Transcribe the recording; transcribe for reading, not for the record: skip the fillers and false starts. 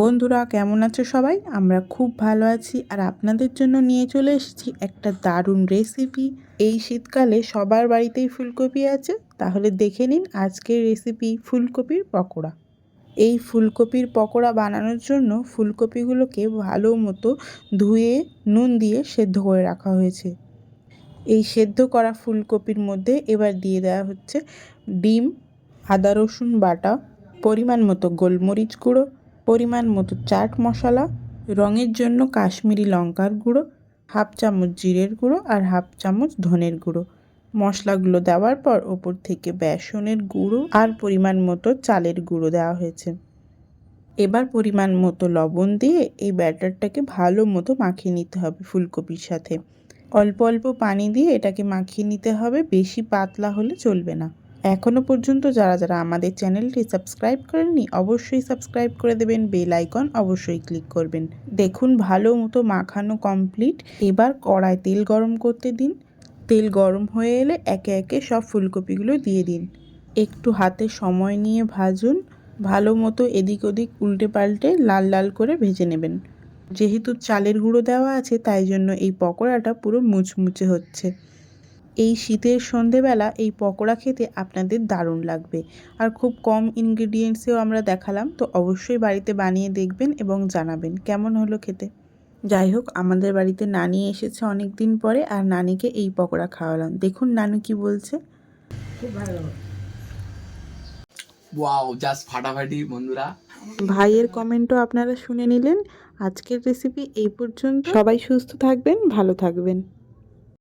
বন্ধুরা কেমন আছো সবাই? আমরা খুব ভালো আছি আর আপনাদের জন্য নিয়ে চলে এসেছি একটা দারুণ রেসিপি। এই শীতকালে সবার বাড়িতেই ফুলকপি আছে, তাহলে দেখে নিন আজকের রেসিপি ফুলকপির পকোড়া। এই ফুলকপির পকোড়া বানানোর জন্য ফুলকপিগুলোকে ভালো মতো ধুয়ে নুন দিয়ে সেদ্ধ করে রাখা হয়েছে। এই সেদ্ধ করা ফুলকপির মধ্যে এবার দিয়ে দেওয়া হচ্ছে ডিম, আদা রসুন বাটা, পরিমাণ মতো গোলমরিচ গুঁড়ো, পরিমাণ মতো চাট মশলা, রঙের জন্য কাশ্মীরি লঙ্কার গুঁড়ো, হাফ চামচ জিরের গুঁড়ো আর হাফ চামচ ধনের গুঁড়ো। মশলাগুলো দেওয়ার পর ওপর থেকে বেসনের গুঁড়ো আর পরিমাণ মতো চালের গুঁড়ো দেওয়া হয়েছে। এবার পরিমাণ মতো লবণ দিয়ে এই ব্যাটারটাকে ভালো মতো মাখিয়ে নিতে হবে ফুলকপির সাথে। অল্প অল্প পানি দিয়ে এটাকে মাখিয়ে নিতে হবে, বেশি পাতলা হলে চলবে না। এখনও পর্যন্ত যারা যারা আমাদের চ্যানেলটি সাবস্ক্রাইব করেননি অবশ্যই সাবস্ক্রাইব করে দেবেন, বেল আইকন অবশ্যই ক্লিক করবেন। দেখুন ভালো মতো মাখানো কমপ্লিট। এবার কড়ায় তেল গরম করতে দিন। তেল গরম হয়ে এলে একে একে সব ফুলকপিগুলো দিয়ে দিন। একটু হাতে সময় নিয়ে ভাজুন, ভালো মতো এদিক ওদিক উল্টে পাল্টে লাল লাল করে ভেজে নেবেন। যেহেতু চালের গুঁড়ো দেওয়া আছে তাই জন্য এই পকোড়াটা পুরো মুচমুচে হচ্ছে। এই শীতের সন্ধেবেলা এই পকোড়া খেতে আপনাদের দারুণ লাগবে। আর খুব কম ইনগ্রিডিয়েন্টসেও আমরা দেখালাম, তো অবশ্যই বাড়িতে বানিয়ে দেখবেন এবং জানাবেন কেমন হলো খেতে। যাই হোক, আমাদের বাড়িতে নানি এসেছে অনেক দিন পরে আর নানিকে এই পকোড়া খাওয়ালাম। দেখুন নানু কি বলছে। খুব ভালো। ওয়াও, জাস্ট ফাটাফাটি বন্ধুরা। ভাইয়ের কমেন্টও আপনারা শুনে নিলেন। আজকের রেসিপি এই পর্যন্ত। সবাই সুস্থ থাকবেন, ভালো থাকবেন।